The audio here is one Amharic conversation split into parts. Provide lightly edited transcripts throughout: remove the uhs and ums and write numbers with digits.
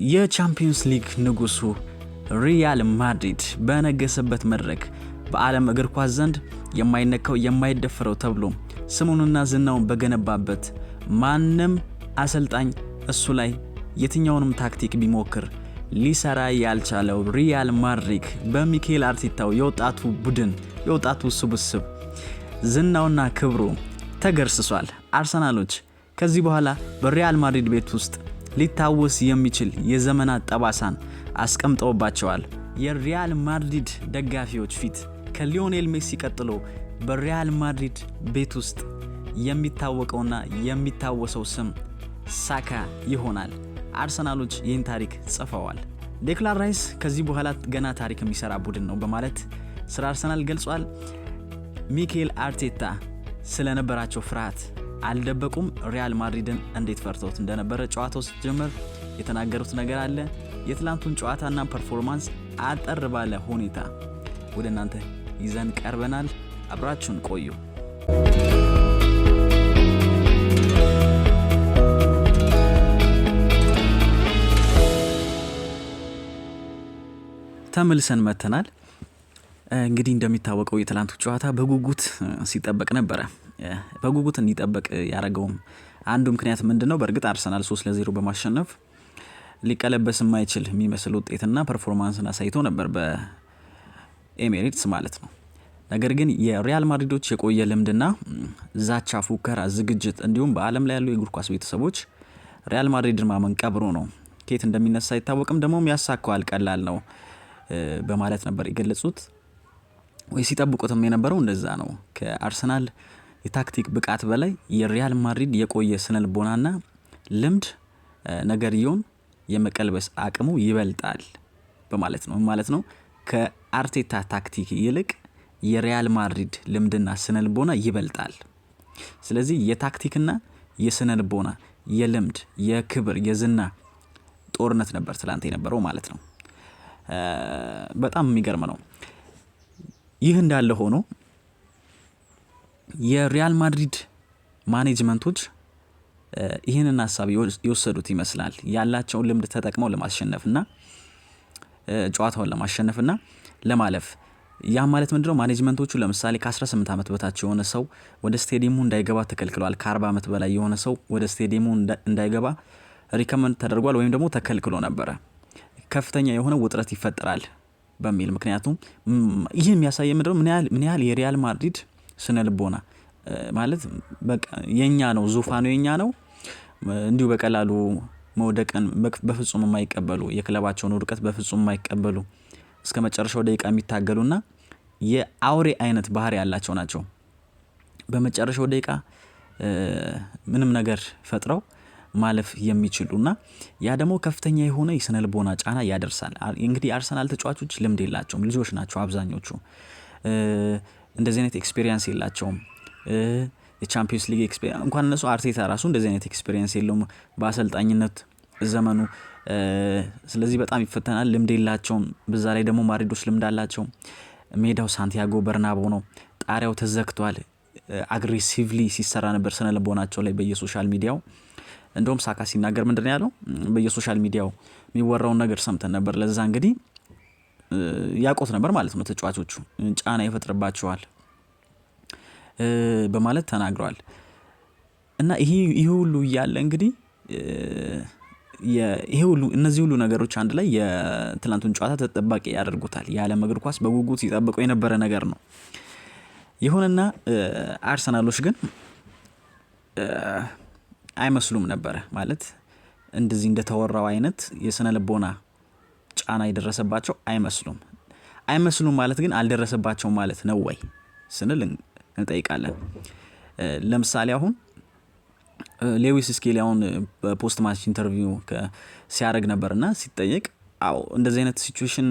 የቻምፒየንስ ሊግ ንጉሱ ሪያል ማድሪድ በነገሰበት መድረክ በዓለም እግር ኳስ ዘንድ የማይነካው የማይደፈረው ተብሎ ስሙንና ዝናውን በገነባበት ማንም አሰልጣኝ እሱ ላይ የትኛውንም ታክቲክ ቢሞክር ሊሰራ ያልቻለው ሪያል ማድሪድ በሚኬል አርቴታው የወጣቱ ቡድን የወጣቱ ስብስብ ዝናውና ክብሩ ተገርስሷል። አርሰናሎች ከዚህ በኋላ በሪያል ማድሪድ ቤት ውስጥ ሊታወስ የሚችል የዘመናት ጠባሳን አስቀምጠውባቸዋል። የሪያል ማድሪድ ደጋፊዎች ፊት ከሊዮኔል ሜሲ ቀጥሎ በሪያል ማድሪድ ቤት ውስጥ የሚታወቀውና የሚታወሰው ስም ሳካ ይሆናል። አርሰናሎች ይህን ታሪክ ጽፈዋል። ዴክላን ራይስ ከዚህ በኋላ ገና ታሪክ የሚሰራ ቡድን ነው በማለት ስለ አርሰናል ገልጿል። ሚኬል አርቴታ ስለነበራቸው ፍርሃት አልደበቁም። ሪያል ማድሪድን እንዴት ፈርተውት እንደነበረ ጨዋታው ሲጀመር የተናገሩት ነገር አለ። የትላንቱን ጨዋታና ፐርፎርማንስ አጠር ባለ ሁኔታ ወደ እናንተ ይዘን ቀርበናል። አብራችሁን ቆዩ። ተመልሰን መተናል። እንግዲህ እንደሚታወቀው የትላንቱ ጨዋታ በጉጉት ሲጠበቅ ነበረ። በጉጉት እንዲጠበቅ ያደረገውም አንዱ ምክንያት ምንድነው? በእርግጥ አርሰናል 3-0 በማሸነፍ ሊቀለበስ የማይችል የሚመስል ውጤትና ፐርፎርማንስን አሳይቶ ነበር በኤሜሬትስ ማለት ነው። ነገር ግን የሪያል ማድሪዶች የቆየ ልምድና ዛቻ፣ ፉከራ፣ ዝግጅት እንዲሁም በዓለም ላይ ያሉ የእግር ኳስ ቤተሰቦች ሪያል ማድሪድን ማመን ቀብሮ ነው። ከየት እንደሚነሳ አይታወቅም፣ ደግሞም ያሳካዋል፣ ቀላል ነው በማለት ነበር የገለጹት። ወይ ሲጠብቁትም የነበረው እንደዛ ነው። ከአርሰናል የታክቲክ ብቃት በላይ የሪያል ማድሪድ የቆየ ስነልቦናና ልምድ ነገርየውን የመቀልበስ አቅሙ ይበልጣል በማለት ነው ማለት ነው። ከአርቴታ ታክቲክ ይልቅ የሪያል ማድሪድ ልምድና ስነልቦና ይበልጣል። ስለዚህ የታክቲክና የስነልቦና የልምድ የክብር የዝና ጦርነት ነበር ትላንት የነበረው ማለት ነው። በጣም የሚገርም ነው። ይህ እንዳለ ሆኖ የሪያል ማድሪድ ማኔጅመንቶች ይህንን ሀሳብ የወሰዱት ይመስላል። ያላቸውን ልምድ ተጠቅመው ለማሸነፍና ጨዋታውን ለማሸነፍና ለማለፍ። ያ ማለት ምንድነው? ማኔጅመንቶቹ ለምሳሌ ከ18 ዓመት በታች የሆነ ሰው ወደ ስቴዲየሙ እንዳይገባ ተከልክሏል። ከ40 ዓመት በላይ የሆነ ሰው ወደ ስቴዲየሙ እንዳይገባ ሪከመንድ ተደርጓል ወይም ደግሞ ተከልክሎ ነበረ። ከፍተኛ የሆነ ውጥረት ይፈጠራል በሚል ምክንያቱም ይህ የሚያሳየ ምንድነው? ምን ያህል የሪያል ማድሪድ ስነ ልቦና ማለት በቃ የኛ ነው፣ ዙፋኑ የኛ ነው፣ እንዲሁ በቀላሉ መውደቅን በፍጹም የማይቀበሉ የክለባቸውን ውድቀት በፍጹም የማይቀበሉ እስከ መጨረሻው ደቂቃ የሚታገሉና የአውሬ አይነት ባህሪ ያላቸው ናቸው። በመጨረሻው ደቂቃ ምንም ነገር ፈጥረው ማለፍ የሚችሉና ያ ደግሞ ከፍተኛ የሆነ የስነ ልቦና ጫና ያደርሳል። እንግዲህ አርሰናል ተጫዋቾች ልምድ የላቸውም፣ ልጆች ናቸው አብዛኞቹ። እንደዚህ አይነት ኤክስፔሪየንስ የላቸውም። የቻምፒየንስ ሊግ ኤክስፔሪየንስ እንኳን እነሱ አርቴታ ራሱ እንደዚህ አይነት ኤክስፔሪየንስ የለውም በአሰልጣኝነት ዘመኑ። ስለዚህ በጣም ይፈተናል። ልምድ የላቸውም። በዛ ላይ ደግሞ ማድሪዶች ልምድ አላቸው። ሜዳው ሳንቲያጎ በርናቦ ነው። ጣሪያው ተዘግቷል። አግሬሲቭሊ ሲሰራ ነበር ስነ ልቦናቸው ላይ በየሶሻል ሚዲያው። እንደውም ሳካ ሲናገር ምንድነው ያለው? በየሶሻል ሚዲያው የሚወራውን ነገር ሰምተን ነበር። ለዛ እንግዲህ ያቆት ነበር ማለት ነው። ተጫዋቾቹ ጫና ይፈጥርባቸዋል በማለት ተናግረዋል። እና ይሄ ሁሉ እያለ እንግዲህ እነዚህ ሁሉ ነገሮች አንድ ላይ የትላንቱን ጨዋታ ተጠባቂ ያደርጉታል። የዓለም እግር ኳስ በጉጉት ሲጠብቀው የነበረ ነገር ነው። ይሁንና አርሰናሎች ግን አይመስሉም ነበረ ማለት እንደዚህ እንደተወራው አይነት የስነ ልቦና ጫና የደረሰባቸው አይመስሉም ማለት ግን አልደረሰባቸው ማለት ነው ወይ ስንል እንጠይቃለን። ለምሳሌ አሁን ሌዊስ ስኬሊ አሁን በፖስት ማች ኢንተርቪው ሲያደርግ ነበርና ሲጠየቅ እንደዚህ አይነት ሲቹዌሽን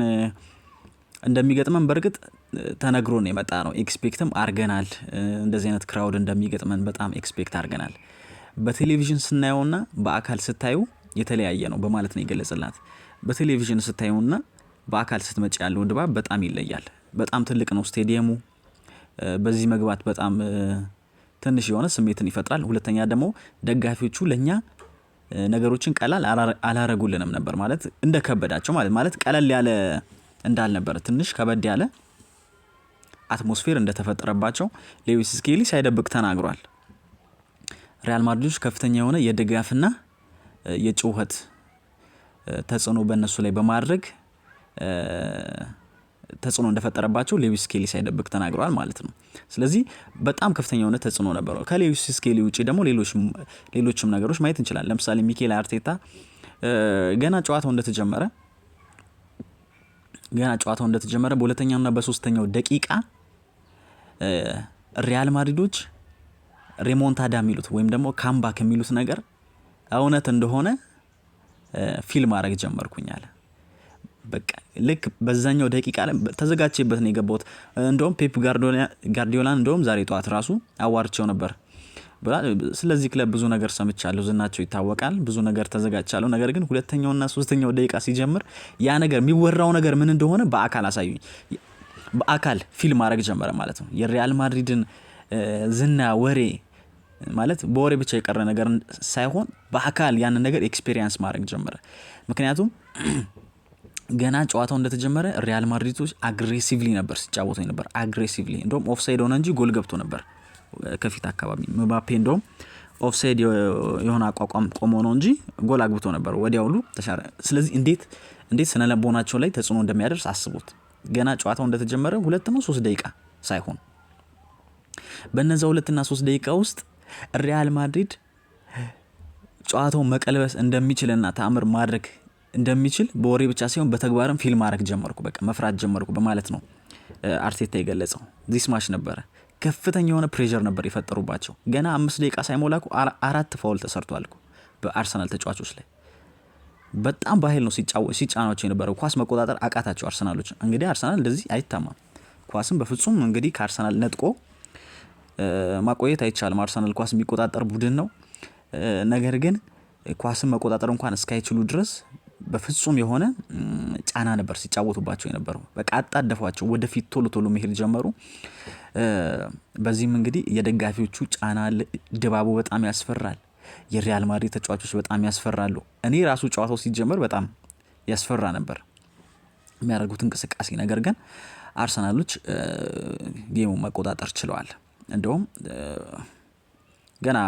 እንደሚገጥመን በእርግጥ ተነግሮን የመጣ ነው። ኤክስፔክትም አርገናል። እንደዚህ አይነት ክራውድ እንደሚገጥመን በጣም ኤክስፔክት አርገናል። በቴሌቪዥን ስናየውና በአካል ስታዩ የተለያየ ነው በማለት ነው የገለጸላት። በቴሌቪዥን ስታዩና በአካል ስትመጪ ያለው ድባብ በጣም ይለያል። በጣም ትልቅ ነው ስቴዲየሙ። በዚህ መግባት በጣም ትንሽ የሆነ ስሜትን ይፈጥራል። ሁለተኛ ደግሞ ደጋፊዎቹ ለኛ ነገሮችን ቀላል አላረጉልንም ነበር ማለት እንደከበዳቸው ማለት ቀለል ያለ እንዳልነበር ትንሽ ከበድ ያለ አትሞስፌር እንደተፈጠረባቸው ሌዊስ ስኬሊ ሳይደብቅ ተናግሯል። ሪያል ማድሪዶች ከፍተኛ የሆነ የድጋፍና የጭውህት ተጽዕኖ በእነሱ ላይ በማድረግ ተጽዕኖ እንደፈጠረባቸው ሌዊስ ስኬሊ ሳይደብቅ ተናግሯል ማለት ነው። ስለዚህ በጣም ከፍተኛ የሆነ ተጽዕኖ ነበረው። ከሌዊስ ስኬሊ ውጪ ደግሞ ሌሎችም ነገሮች ማየት እንችላለን። ለምሳሌ ሚኬል አርቴታ ገና ጨዋታው እንደተጀመረ በሁለተኛውና በሶስተኛው ደቂቃ ሪያል ማድሪዶች ሬሞንታዳ የሚሉት ወይም ደግሞ ካምባክ የሚሉት ነገር እውነት እንደሆነ ፊልም ማድረግ ጀመርኩኛል። በቃ ልክ በዛኛው ደቂቃ ላይ ተዘጋጅቼበት ነው የገባሁት። እንደውም ፔፕ ጋርዲዮላን እንደውም ዛሬ ጠዋት ራሱ አዋርቼው ነበር። ስለዚህ ክለብ ብዙ ነገር ሰምቻለሁ፣ ዝናቸው ይታወቃል፣ ብዙ ነገር ተዘጋጅቻለሁ። ነገር ግን ሁለተኛውና ሶስተኛው ደቂቃ ሲጀምር ያ ነገር የሚወራው ነገር ምን እንደሆነ በአካል አሳዩኝ። በአካል ፊልም ማድረግ ጀመረ ማለት ነው። የሪያል ማድሪድን ዝና ወሬ ማለት በወሬ ብቻ የቀረ ነገር ሳይሆን በአካል ያንን ነገር ኤክስፔሪየንስ ማድረግ ጀመረ። ምክንያቱም ገና ጨዋታው እንደተጀመረ ሪያል ማድሪዶች አግሬሲቭሊ ነበር ሲጫወቱ ነበር። አግሬሲቭሊ እንደውም ኦፍሳይድ ሆነ እንጂ ጎል ገብቶ ነበር ከፊት አካባቢ። ምባፔ እንደውም ኦፍሳይድ የሆነ አቋቋም ቆሞ ነው እንጂ ጎል አግብቶ ነበር ወዲያውኑ ተሻረ። ስለዚህ እንዴት ስነ ልቦናቸው ላይ ተጽዕኖ እንደሚያደርስ አስቡት። ገና ጨዋታው እንደተጀመረ 2-3 ደቂቃ ሳይሆን በእነዛ 2-3 ደቂቃ ውስጥ ሪያል ማድሪድ ጨዋታውን መቀልበስ እንደሚችልና ተአምር ማድረግ እንደሚችል በወሬ ብቻ ሳይሆን በተግባርም ፊልም ማድረግ ጀመርኩ፣ በቃ መፍራት ጀመርኩ በማለት ነው አርቴታ የገለጸው። ዚስ ማች ነበረ ከፍተኛ የሆነ ፕሬዠር ነበር የፈጠሩባቸው። ገና 5 ደቂቃ ሳይሞላኩ 4 ፋውል ተሰርቷል በአርሰናል ተጫዋቾች ላይ። በጣም በኃይል ነው ሲጫናቸው የነበረው። ኳስ መቆጣጠር አቃታቸው አርሰናሎች። እንግዲህ አርሰናል እንደዚህ አይታማም። ኳስም በፍጹም እንግዲህ ከአርሰናል ነጥቆ ማቆየት አይቻልም። አርሰናል ኳስ የሚቆጣጠር ቡድን ነው። ነገር ግን ኳስን መቆጣጠር እንኳን እስካይችሉ ድረስ በፍጹም የሆነ ጫና ነበር ሲጫወቱባቸው የነበረው። በቃ አጣደፏቸው፣ ወደፊት ቶሎ መሄድ ጀመሩ። በዚህም እንግዲህ የደጋፊዎቹ ጫና፣ ድባቡ በጣም ያስፈራል። የሪያል ማድሪድ ተጫዋቾች በጣም ያስፈራሉ። እኔ ራሱ ጨዋታው ሲጀመር በጣም ያስፈራ ነበር የሚያደርጉት እንቅስቃሴ። ነገር ግን አርሰናሎች ጌሙ መቆጣጠር ችለዋል። እንደውም ገና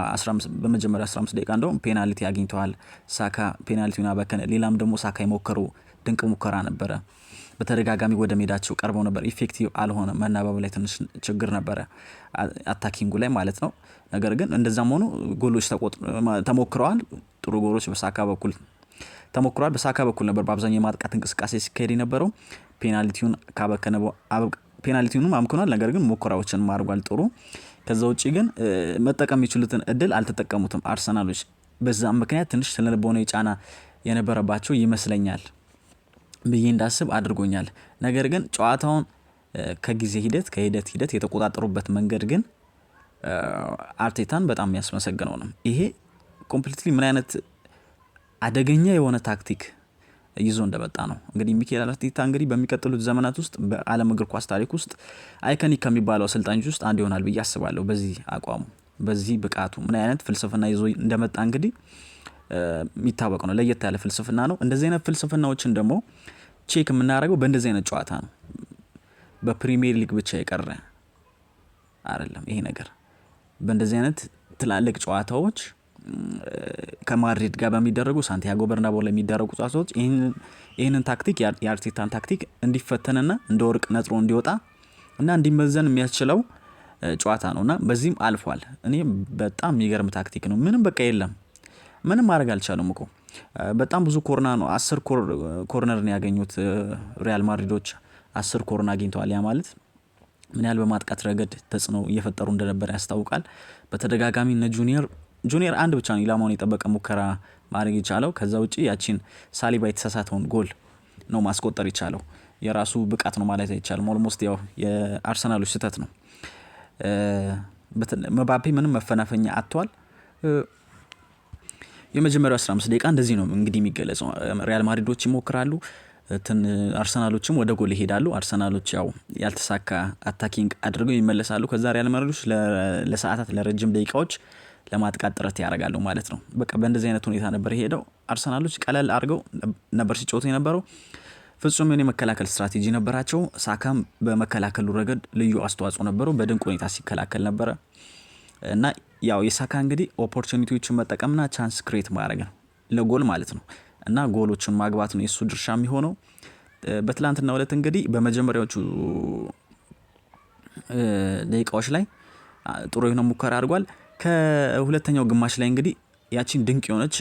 በመጀመሪያ 15 ደቂቃ እንደውም ፔናልቲ አግኝተዋል። ሳካ ፔናልቲውን አበከነ። ሌላም ደግሞ ሳካ የሞከሩ ድንቅ ሙከራ ነበረ። በተደጋጋሚ ወደ ሜዳቸው ቀርበው ነበር። ኢፌክቲቭ አልሆነ። መናበብ ላይ ትንሽ ችግር ነበረ፣ አታኪንጉ ላይ ማለት ነው። ነገር ግን እንደዛም ሆኖ ጎሎች ተሞክረዋል። ጥሩ ጎሎች በሳካ በኩል ተሞክረዋል። በሳካ በኩል ነበር በአብዛኛው የማጥቃት እንቅስቃሴ ሲካሄድ የነበረው። ፔናልቲውንም አምክኗል። ነገር ግን ሙከራዎችን አድርጓል ጥሩ። ከዛ ውጪ ግን መጠቀም የሚችሉትን እድል አልተጠቀሙትም አርሰናሎች። በዛም ምክንያት ትንሽ ስለልቦናዊ ጫና የነበረባቸው ይመስለኛል ብዬ እንዳስብ አድርጎኛል። ነገር ግን ጨዋታውን ከሂደት የተቆጣጠሩበት መንገድ ግን አርቴታን በጣም የሚያስመሰግነው ነው። ይሄ ኮምፕሊትሊ ምን አይነት አደገኛ የሆነ ታክቲክ ይዞ እንደመጣ ነው። እንግዲህ ሚኬል አርቴታ እንግዲህ በሚቀጥሉት ዘመናት ውስጥ በዓለም እግር ኳስ ታሪክ ውስጥ አይኮኒክ ከሚባለው አሰልጣኞች ውስጥ አንዱ ይሆናል ብዬ አስባለሁ። በዚህ አቋሙ፣ በዚህ ብቃቱ ምን አይነት ፍልስፍና ይዞ እንደመጣ እንግዲህ የሚታወቅ ነው። ለየት ያለ ፍልስፍና ነው። እንደዚህ አይነት ፍልስፍናዎችን ደግሞ ቼክ የምናደርገው በእንደዚህ አይነት ጨዋታ ነው። በፕሪሚየር ሊግ ብቻ የቀረ አይደለም ይሄ ነገር። በእንደዚህ አይነት ትላልቅ ጨዋታዎች ከማድሪድ ጋር በሚደረጉ ሳንቲያጎ በርናባው ላይ የሚደረጉ ጨዋታዎች ይህንን ታክቲክ የአርቴታን ታክቲክ እንዲፈተንና እንደ ወርቅ ነጥሮ እንዲወጣ እና እንዲመዘን የሚያስችለው ጨዋታ ነው እና በዚህም አልፏል። እኔ በጣም የሚገርም ታክቲክ ነው። ምንም በቃ የለም፣ ምንም ማድረግ አልቻሉም እኮ። በጣም ብዙ ኮርና ነው 10 ኮርነር ነው ያገኙት ሪያል ማድሪዶች 10 ኮርና አግኝተዋል። ያ ማለት ምን ያህል በማጥቃት ረገድ ተጽዕኖ እየፈጠሩ እንደነበር ያስታውቃል። በተደጋጋሚ እነ ጁኒየር አንድ ብቻ ነው ኢላማውን የጠበቀ ሙከራ ማድረግ የቻለው። ከዛ ውጪ ያቺን ሳሊባ የተሳሳተውን ጎል ነው ማስቆጠር የቻለው። የራሱ ብቃት ነው ማለት አይቻልም። ኦልሞስት ያው የአርሰናሎች ስህተት ነው። መባፔ ምንም መፈናፈኛ አጥቷል። የመጀመሪያው 15 ደቂቃ እንደዚህ ነው እንግዲህ የሚገለጸው። ሪያል ማድሪዶች ይሞክራሉ፣ አርሰናሎችም ወደ ጎል ይሄዳሉ። አርሰናሎች ያው ያልተሳካ አታኪንግ አድርገው ይመለሳሉ። ከዛ ሪያል ማድሪዶች ለሰዓታት ለረጅም ደቂቃዎች ለማጥቃት ጥረት ያደርጋሉ ማለት ነው። በቃ በእንደዚህ አይነት ሁኔታ ነበር የሄደው። አርሰናሎች ቀለል አድርገው ነበር ሲጫወቱ የነበረው። ፍጹም የሆነ የመከላከል ስትራቴጂ ነበራቸው። ሳካም በመከላከሉ ረገድ ልዩ አስተዋጽኦ ነበረው። በድንቅ ሁኔታ ሲከላከል ነበረ እና ያው የሳካ እንግዲህ ኦፖርቹኒቲዎችን መጠቀምና ቻንስ ክሬት ማድረግ ነው ለጎል ማለት ነው እና ጎሎችን ማግባት ነው የሱ ድርሻ የሚሆነው። በትላንትናው ዕለት እንግዲህ በመጀመሪያዎቹ ደቂቃዎች ላይ ጥሩ የሆነ ሙከራ አድርጓል። ከሁለተኛው ግማሽ ላይ እንግዲህ ያቺን ድንቅ የሆነች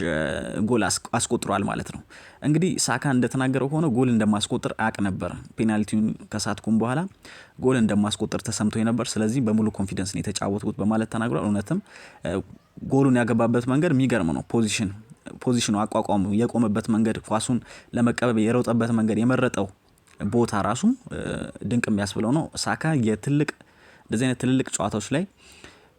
ጎል አስቆጥሯል ማለት ነው። እንግዲህ ሳካ እንደተናገረው ሆኖ ጎል እንደማስቆጥር አቅ ነበር። ፔናልቲውን ከሳትኩም በኋላ ጎል እንደማስቆጥር ተሰምቶ ነበር። ስለዚህ በሙሉ ኮንፊደንስ ነው የተጫወትኩት በማለት ተናግሯል። እውነትም ጎሉን ያገባበት መንገድ የሚገርም ነው። ፖዚሽኑ አቋቋሙ፣ የቆመበት መንገድ፣ ኳሱን ለመቀበል የሮጠበት መንገድ፣ የመረጠው ቦታ ራሱ ድንቅ የሚያስብለው ነው። ሳካ እንደዚህ አይነት ትልልቅ ጨዋታዎች ላይ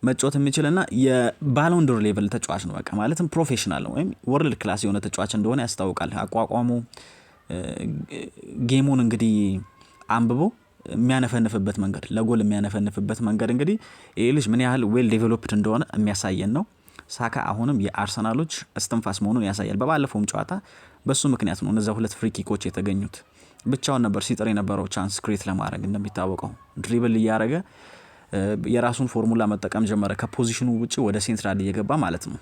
መጫወት የሚችልና የባሎን ዶር ሌቭል ተጫዋች ነው። በቃ ማለትም ፕሮፌሽናል ነው ወይም ወርልድ ክላስ የሆነ ተጫዋች እንደሆነ ያስታውቃል። አቋቋሙ፣ ጌሙን እንግዲህ አንብቦ የሚያነፈንፍበት መንገድ፣ ለጎል የሚያነፈንፍበት መንገድ እንግዲህ ይህ ልጅ ምን ያህል ዌል ዴቨሎፕድ እንደሆነ የሚያሳየን ነው። ሳካ አሁንም የአርሰናሎች እስትንፋስ መሆኑን ያሳያል። በባለፈውም ጨዋታ በሱ ምክንያት ነው እነዚያ 2 ፍሪ ኪኮች የተገኙት። ብቻውን ነበር ሲጥር የነበረው ቻንስ ክሬት ለማድረግ። እንደሚታወቀው ድሪብል እያደረገ የራሱን ፎርሙላ መጠቀም ጀመረ፣ ከፖዚሽኑ ውጪ ወደ ሴንትራል እየገባ ማለት ነው።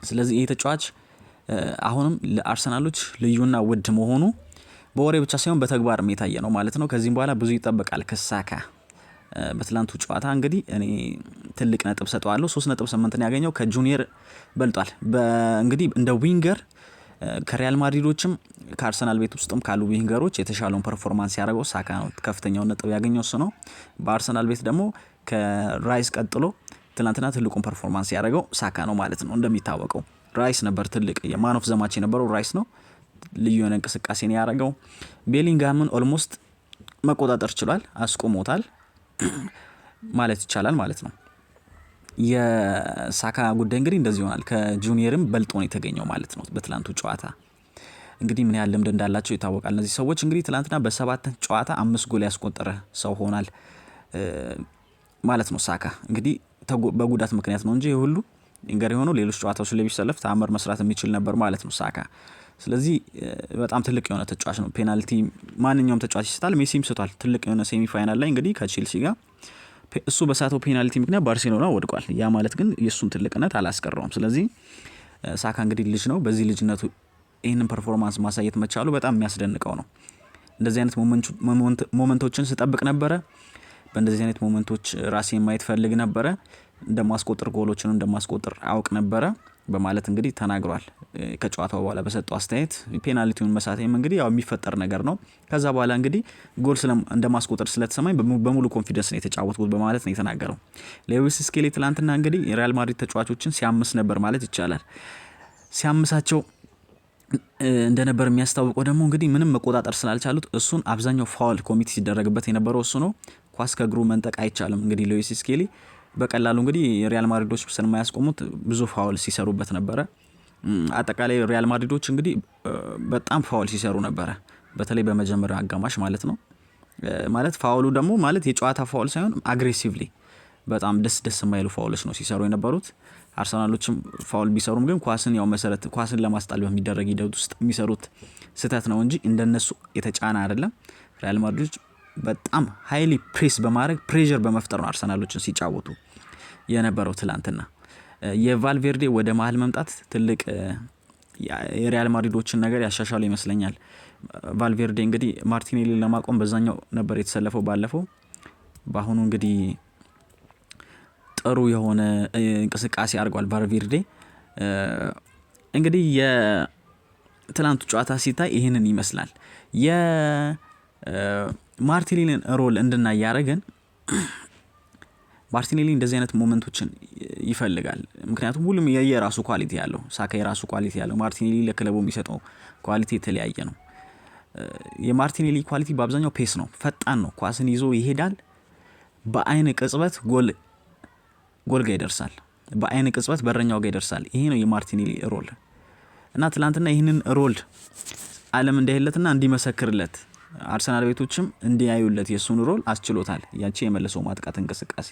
ስለዚህ ይህ ተጫዋች አሁንም ለአርሰናሎች ልዩና ውድ መሆኑ በወሬ ብቻ ሳይሆን በተግባርም የታየ ነው ማለት ነው። ከዚህም በኋላ ብዙ ይጠበቃል ከሳካ። በትላንቱ ጨዋታ እንግዲህ እኔ ትልቅ ነጥብ ሰጠዋለሁ። 3.8 ያገኘው ከጁኒየር በልጧል። እንግዲህ እንደ ዊንገር ከሪያል ማድሪዶችም ከአርሰናል ቤት ውስጥም ካሉ ዊንገሮች የተሻለውን ፐርፎርማንስ ያደረገው ሳካ ነው። ከፍተኛውን ነጥብ ያገኘው እሱ ነው። በአርሰናል ቤት ደግሞ ከራይስ ቀጥሎ ትናንትና ትልቁን ፐርፎርማንስ ያደረገው ሳካ ነው ማለት ነው። እንደሚታወቀው ራይስ ነበር ትልቅ የማን ኦፍ ዘማች የነበረው ራይስ ነው። ልዩ የሆነ እንቅስቃሴን ያደረገው። ቤሊንግሃምን ኦልሞስት መቆጣጠር ችሏል፣ አስቆሞታል ማለት ይቻላል ማለት ነው። የሳካ ጉዳይ እንግዲህ እንደዚህ ይሆናል። ከጁኒየርም በልጦ ነው የተገኘው ማለት ነው። በትላንቱ ጨዋታ እንግዲህ ምን ያህል ልምድ እንዳላቸው ይታወቃል። እነዚህ ሰዎች እንግዲህ ትላንትና በ7 ጨዋታ 5 ጎል ያስቆጠረ ሰው ሆናል ማለት ነው። ሳካ እንግዲህ በጉዳት ምክንያት ነው እንጂ ሁሉ እንገር የሆነው ሌሎች ጨዋታዎች ላይ ቢሰለፍ ተአምር መስራት የሚችል ነበር ማለት ነው ሳካ። ስለዚህ በጣም ትልቅ የሆነ ተጫዋች ነው። ፔናልቲ ማንኛውም ተጫዋች ይስታል፣ ሜሲም ስቷል። ትልቅ የሆነ ሴሚ ፋይናል ላይ እንግዲህ ከቼልሲ ጋር እሱ በሳተው ፔናልቲ ምክንያት ባርሴሎና ወድቋል። ያ ማለት ግን የእሱን ትልቅነት አላስቀረውም። ስለዚህ ሳካ እንግዲህ ልጅ ነው። በዚህ ልጅነቱ ይህንን ፐርፎርማንስ ማሳየት መቻሉ በጣም የሚያስደንቀው ነው። እንደዚህ አይነት ሞመንቶችን ስጠብቅ ነበረ። በእንደዚህ አይነት ሞመንቶች ራሴን ማየት ፈልግ ነበረ። እንደማስቆጥር ጎሎችን እንደማስቆጥር አውቅ ነበረ በማለት እንግዲህ ተናግሯል። ከጨዋታው በኋላ በሰጠው አስተያየት ፔናልቲውን መሳተም እንግዲህ ያው የሚፈጠር ነገር ነው። ከዛ በኋላ እንግዲህ ጎል እንደማስቆጥር ስለተሰማኝ በሙሉ ኮንፊደንስ ነው የተጫወትኩት በማለት ነው የተናገረው። ሌዊስ ስኬሊ ትላንትና እንግዲህ የሪያል ማድሪድ ተጫዋቾችን ሲያምስ ነበር ማለት ይቻላል። ሲያምሳቸው እንደነበር የሚያስታውቀው ደግሞ እንግዲህ ምንም መቆጣጠር ስላልቻሉት እሱን አብዛኛው ፋውል ኮሚት ሲደረግበት የነበረው እሱ ነው። ኳስ ከእግሩ መንጠቅ አይቻልም። እንግዲህ ሌዊስ ስኬሊ በቀላሉ እንግዲህ ሪያል ማድሪዶች ስለማያስቆሙት ብዙ ፋውል ሲሰሩበት ነበረ። አጠቃላይ ሪያል ማድሪዶች እንግዲህ በጣም ፋውል ሲሰሩ ነበረ፣ በተለይ በመጀመሪያው አጋማሽ ማለት ነው። ማለት ፋውሉ ደግሞ ማለት የጨዋታ ፋውል ሳይሆን አግሬሲቭሊ በጣም ደስ የማይሉ ፋውሎች ነው ሲሰሩ የነበሩት። አርሰናሎችም ፋውል ቢሰሩም ግን ኳስን ለማስጣል በሚደረግ ሂደት ውስጥ የሚሰሩት ስህተት ነው እንጂ እንደነሱ የተጫነ አይደለም። ሪያል ማድሪዶች በጣም ሃይሊ ፕሬስ በማድረግ ፕሬዠር በመፍጠር ነው አርሰናሎችን ሲጫወቱ የነበረው ትላንትና። የቫልቬርዴ ወደ መሀል መምጣት ትልቅ የሪያል ማድሪዶችን ነገር ያሻሻሉ ይመስለኛል። ቫልቬርዴ እንግዲህ ማርቲኔሊ ለማቆም በዛኛው ነበር የተሰለፈው ባለፈው። በአሁኑ እንግዲህ ጥሩ የሆነ እንቅስቃሴ አድርጓል ቫልቬርዴ። እንግዲህ የትላንቱ ጨዋታ ሲታይ ይህንን ይመስላል። የማርቲኔሊን ሮል እንድናይ ያደረገን ማርቲኔሊ እንደዚህ አይነት ሞመንቶችን ይፈልጋል። ምክንያቱም ሁሉም የራሱ ኳሊቲ ያለው፣ ሳካ የራሱ ኳሊቲ ያለው፣ ማርቲኔሊ ለክለቡ የሚሰጠው ኳሊቲ የተለያየ ነው። የማርቲኔሊ ኳሊቲ በአብዛኛው ፔስ ነው፣ ፈጣን ነው፣ ኳስን ይዞ ይሄዳል። በአይን ቅጽበት ጎል ጋር ይደርሳል፣ በአይን ቅጽበት በረኛው ጋር ይደርሳል። ይሄ ነው የማርቲኔሊ ሮል እና ትላንትና ይህንን ሮል ዓለም እንዳይለትና እንዲመሰክርለት አርሰናል ቤቶችም እንዲያዩለት የሱን ሮል አስችሎታል። ያቺ የመለሰው ማጥቃት እንቅስቃሴ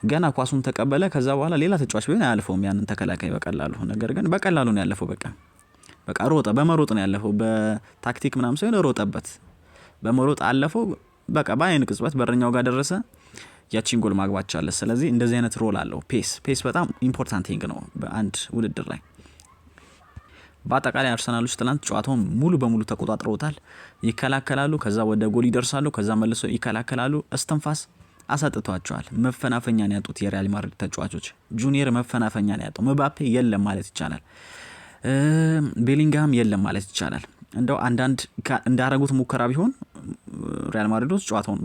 ገና ኳሱን ተቀበለ። ከዛ በኋላ ሌላ ተጫዋች ቢሆን አያልፈውም ያንን ተከላካይ በቀላሉ። ነገር ግን በቀላሉ ነው ያለፈው። በቃ ሮጠ፣ በመሮጥ ነው ያለፈው። በታክቲክ ምናምን ሳይሆን ሮጠበት፣ በመሮጥ አለፈው። በቃ በአይን ቅጽበት በረኛው ጋር ደረሰ፣ ያቺን ጎል ማግባት ቻለ። ስለዚህ እንደዚህ አይነት ሮል አለው። ፔስ በጣም ኢምፖርታንት ቲንግ ነው በአንድ ውድድር ላይ። በአጠቃላይ አርሰናሎች ትናንት ጨዋታውን ሙሉ በሙሉ ተቆጣጥረውታል። ይከላከላሉ፣ ከዛ ወደ ጎል ይደርሳሉ፣ ከዛ መልሰው ይከላከላሉ። እስትንፋስ አሳጥቷቸዋል። መፈናፈኛን ያጡት የሪያል ማድሪድ ተጫዋቾች። ጁኒየር መፈናፈኛን ያጣው፣ ምባፔ የለም ማለት ይቻላል፣ ቤሊንግሃም የለም ማለት ይቻላል። እንደው አንዳንድ እንዳረጉት ሙከራ ቢሆን ሪያል ማድሪዶች ጨዋታውን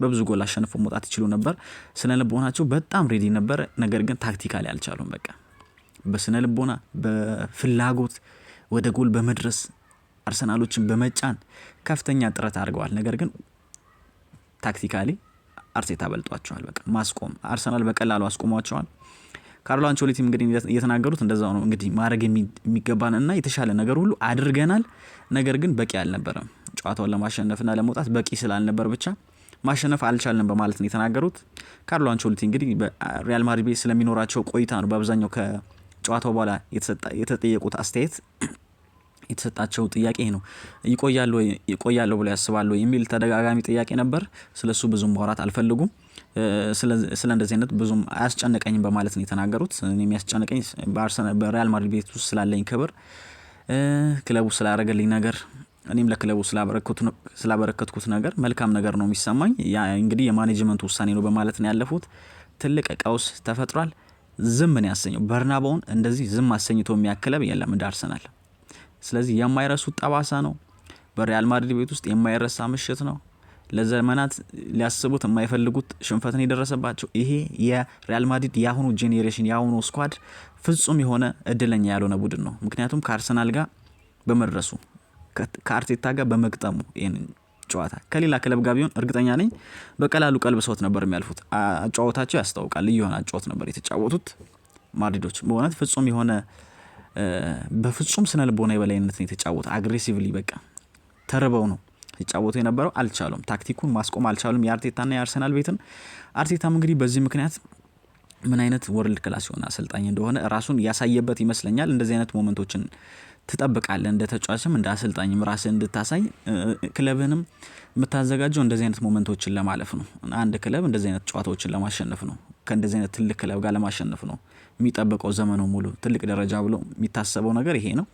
በብዙ ጎል አሸንፈው መውጣት ይችሉ ነበር። ስነ ልቦናቸው በጣም ሬዲ ነበር። ነገር ግን ታክቲካሊ አልቻሉም። በቃ በስነ ልቦና በፍላጎት ወደ ጎል በመድረስ አርሰናሎችን በመጫን ከፍተኛ ጥረት አድርገዋል። ነገር ግን ታክቲካሊ አርቴታ በልጧቸዋል። በቃ ማስቆም አርሰናል በቀላሉ አስቆሟቸዋል። ካርሎ አንቸሎቲም እንግዲህ እየተናገሩት እንደዛው ነው። እንግዲህ ማድረግ የሚገባን እና የተሻለ ነገር ሁሉ አድርገናል፣ ነገር ግን በቂ አልነበረም። ጨዋታውን ለማሸነፍና ለመውጣት በቂ ስላልነበር ብቻ ማሸነፍ አልቻልንም በማለት ነው የተናገሩት። ካርሎ አንቸሎቲ እንግዲህ በሪያል ማድሪድ ቤት ስለሚኖራቸው ቆይታ ነው በአብዛኛው ከጨዋታው በኋላ የተጠየቁት አስተያየት የተሰጣቸው ጥያቄ ነው። ይቆያሉ ብለው ያስባሉ የሚል ተደጋጋሚ ጥያቄ ነበር። ስለሱ ብዙም ማውራት አልፈልጉም። ስለ እንደዚህ አይነት ብዙም አያስጨነቀኝም በማለት ነው የተናገሩት። የሚያስጨንቀኝ በሪያል ማድሪድ ቤት ውስጥ ስላለኝ ክብር፣ ክለቡ ስላደረገልኝ ነገር፣ እኔም ለክለቡ ስላበረከትኩት ነገር መልካም ነገር ነው የሚሰማኝ። ያ እንግዲህ የማኔጅመንቱ ውሳኔ ነው በማለት ነው ያለፉት። ትልቅ ቀውስ ተፈጥሯል። ዝም ነው ያሰኘው። በርናባውን እንደዚህ ዝም አሰኝቶ የሚያክለብ የለም እንደ አርሰናል። ስለዚህ የማይረሱት ጠባሳ ነው። በሪያል ማድሪድ ቤት ውስጥ የማይረሳ ምሽት ነው። ለዘመናት ሊያስቡት የማይፈልጉት ሽንፈትን የደረሰባቸው ይሄ የሪያል ማድሪድ የአሁኑ ጄኔሬሽን የአሁኑ ስኳድ ፍጹም የሆነ እድለኛ ያልሆነ ቡድን ነው። ምክንያቱም ከአርሰናል ጋር በመድረሱ ከአርቴታ ጋር በመግጠሙ ይህን ጨዋታ ከሌላ ክለብ ጋር ቢሆን እርግጠኛ ነኝ በቀላሉ ቀልብሰውት ነበር የሚያልፉት። አጫወታቸው ያስታውቃል። ልዩ የሆነ አጫወት ነበር የተጫወቱት ማድሪዶች። በእውነት ፍጹም የሆነ በፍጹም ስነ ልቦና የበላይነት ነው የተጫወቱ። አግሬሲቭሊ በቃ ተርበው ነው ሲጫወቱ የነበረው። አልቻሉም፣ ታክቲኩን ማስቆም አልቻሉም የአርቴታና የአርሰናል ቤትን። አርቴታም እንግዲህ በዚህ ምክንያት ምን አይነት ወርልድ ክላስ የሆነ አሰልጣኝ እንደሆነ ራሱን ያሳየበት ይመስለኛል። እንደዚህ አይነት ሞመንቶችን ትጠብቃለህ እንደ ተጫዋችም እንደ አሰልጣኝም ራስህ እንድታሳይ። ክለብንም የምታዘጋጀው እንደዚህ አይነት ሞመንቶችን ለማለፍ ነው። አንድ ክለብ እንደዚህ አይነት ጨዋታዎችን ለማሸነፍ ነው። ከእንደዚህ አይነት ትልቅ ክለብ ጋር ለማሸነፍ ነው የሚጠበቀው። ዘመኑ ሙሉ ትልቅ ደረጃ ብሎ የሚታሰበው ነገር ይሄ ነው።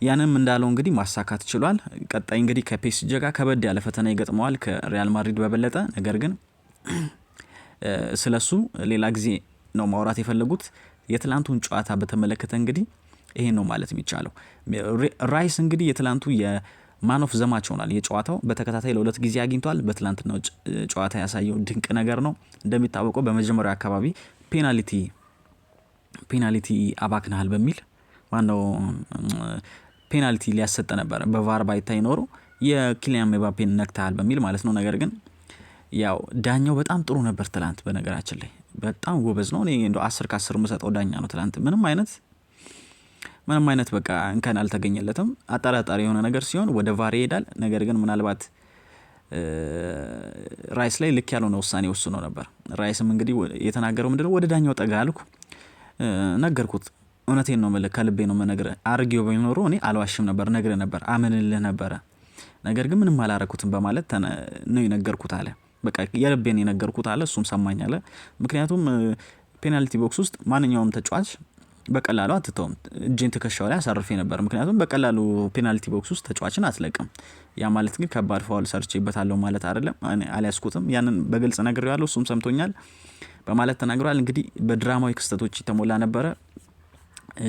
ያንም እንዳለው እንግዲህ ማሳካት ችሏል። ቀጣይ እንግዲህ ከፒኤስጂ ጋር ከበድ ያለ ፈተና ይገጥመዋል ከሪያል ማድሪድ በበለጠ። ነገር ግን ስለሱ ሌላ ጊዜ ነው ማውራት የፈለጉት። የትላንቱን ጨዋታ በተመለከተ እንግዲህ ይሄ ነው ማለት የሚቻለው። ራይስ እንግዲህ የትላንቱ የማን ኦፍ ዘማች ሆኗል። የጨዋታው በተከታታይ ለ2 ጊዜ አግኝቷል። በትላንትናው ጨዋታ ያሳየው ድንቅ ነገር ነው። እንደሚታወቀው በመጀመሪያው አካባቢ ፔናልቲ አባክናል በሚል ማነው ፔናልቲ ሊያሰጠ ነበር በቫር ባይታይ ኖሮ የኪሊያን ምባፔን ነክተሃል በሚል ማለት ነው። ነገር ግን ያው ዳኛው በጣም ጥሩ ነበር ትላንት። በነገራችን ላይ በጣም ጎበዝ ነው። እኔ እንደው 10 ከ10 የምሰጠው ዳኛ ነው ትላንት። ምንም አይነት በቃ እንከን አልተገኘለትም። አጠራጣሪ የሆነ ነገር ሲሆን ወደ ቫር ይሄዳል። ነገር ግን ምናልባት ራይስ ላይ ልክ ያልሆነ ውሳኔ ወስኖ ነበር። ራይስም እንግዲህ የተናገረው ምንድነው ወደ ዳኛው ጠጋ አልኩ፣ ነገርኩት፣ እውነቴን ነው የምልህ፣ ከልቤ ነው የምነግርህ። አርጌው ቢኖር እኔ አልዋሽም ነበር፣ ነግርህ ነበር፣ አምንልህ ነበረ። ነገር ግን ምንም አላረኩትም በማለት ነው የነገርኩት አለ። በቃ የልቤን የነገርኩት አለ። እሱም ሰማኝ አለ። ምክንያቱም ፔናልቲ ቦክስ ውስጥ ማንኛውም ተጫዋች በቀላሉ አትተውም። እጄን ትከሻው ላይ አሳርፌ ነበር። ምክንያቱም በቀላሉ ፔናልቲ ቦክስ ውስጥ ተጫዋችን አትለቅም። ያ ማለት ግን ከባድ ፋውል ሰርቼበታለሁ ማለት አይደለም። አልያዝኩትም፣ ያንን በግልጽ ነግሬዋለሁ፣ እሱም ሰምቶኛል በማለት ተናግሯል። እንግዲህ በድራማዊ ክስተቶች የተሞላ ነበረ።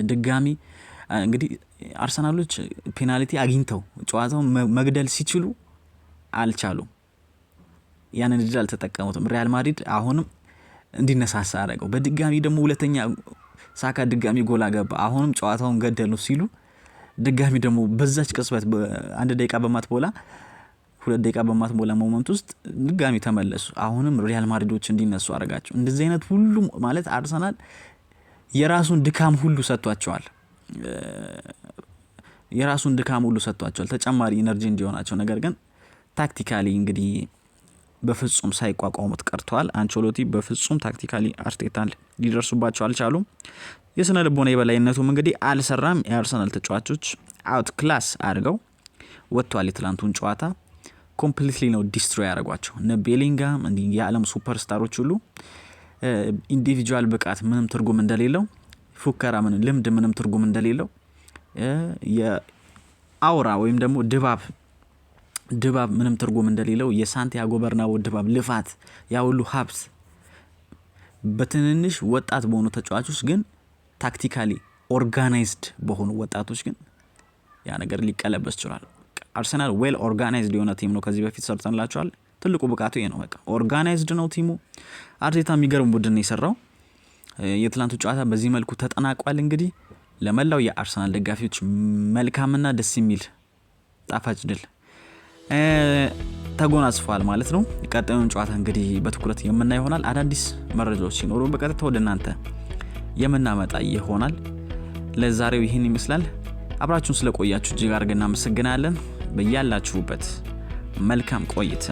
ድጋሚ እንግዲህ አርሰናሎች ፔናልቲ አግኝተው ጨዋታውን መግደል ሲችሉ አልቻሉም። ያንን እድል አልተጠቀሙትም። ሪያል ማድሪድ አሁንም እንዲነሳሳ አደረገው። በድጋሚ ደግሞ ሁለተኛ ሳካ ድጋሚ ጎል አገባ። አሁንም ጨዋታውን ገደሉ ሲሉ ድጋሚ ደግሞ በዛች ቅጽበት በ1 ደቂቃ በማትሞላ 2 ደቂቃ በማትሞላ ሞመንት ውስጥ ድጋሚ ተመለሱ። አሁንም ሪያል ማድሪዶች እንዲነሱ አደረጋቸው። እንደዚህ አይነት ሁሉም ማለት አርሰናል የራሱን ድካም ሁሉ ሰጥቷቸዋል። ተጨማሪ ኢነርጂ እንዲሆናቸው። ነገር ግን ታክቲካሊ እንግዲህ በፍጹም ሳይቋቋሙት ቀርተዋል። አንቸሎቲ በፍጹም ታክቲካሊ አርቴታን ሊደርሱባቸው አልቻሉም። የስነ ልቦና የበላይነቱም እንግዲህ አልሰራም። የአርሰናል ተጫዋቾች አውት ክላስ አድርገው ወጥቷል። የትላንቱን ጨዋታ ኮምፕሊትሊ ነው ዲስትሮይ ያደረጓቸው። እነ ቤሊንጋም እንዲህ የዓለም ሱፐርስታሮች ሁሉ ኢንዲቪጁዋል ብቃት ምንም ትርጉም እንደሌለው፣ ፉከራ ልምድ ምንም ትርጉም እንደሌለው፣ የአውራ ወይም ደግሞ ድባብ ምንም ትርጉም እንደሌለው፣ የሳንቲያጎ በርናቦ ድባብ ልፋት፣ ያ ሁሉ ሀብት በትንንሽ ወጣት በሆኑ ተጫዋቾች ግን ታክቲካሊ ኦርጋናይዝድ በሆኑ ወጣቶች ግን ያ ነገር ሊቀለበስ ይችላል። አርሰናል ዌል ኦርጋናይዝድ የሆነ ቲም ነው። ከዚህ በፊት ሰርተንላችኋል። ትልቁ ብቃቱ ይሄ ነው። በቃ ኦርጋናይዝድ ነው ቲሙ። አርቴታ የሚገርም ቡድን የሰራው። የትላንቱ ጨዋታ በዚህ መልኩ ተጠናቋል። እንግዲህ ለመላው የአርሰናል ደጋፊዎች መልካምና ደስ የሚል ጣፋጭ ድል ተጎናጽፏል ማለት ነው። ቀጣዩን ጨዋታ እንግዲህ በትኩረት የምናይ ይሆናል። አዳዲስ መረጃዎች ሲኖሩ በቀጥታ ወደ እናንተ የምናመጣ ይሆናል። ለዛሬው ይህን ይመስላል። አብራችሁን ስለቆያችሁ እጅግ አድርገን እናመሰግናለን። በያላችሁበት መልካም ቆይታ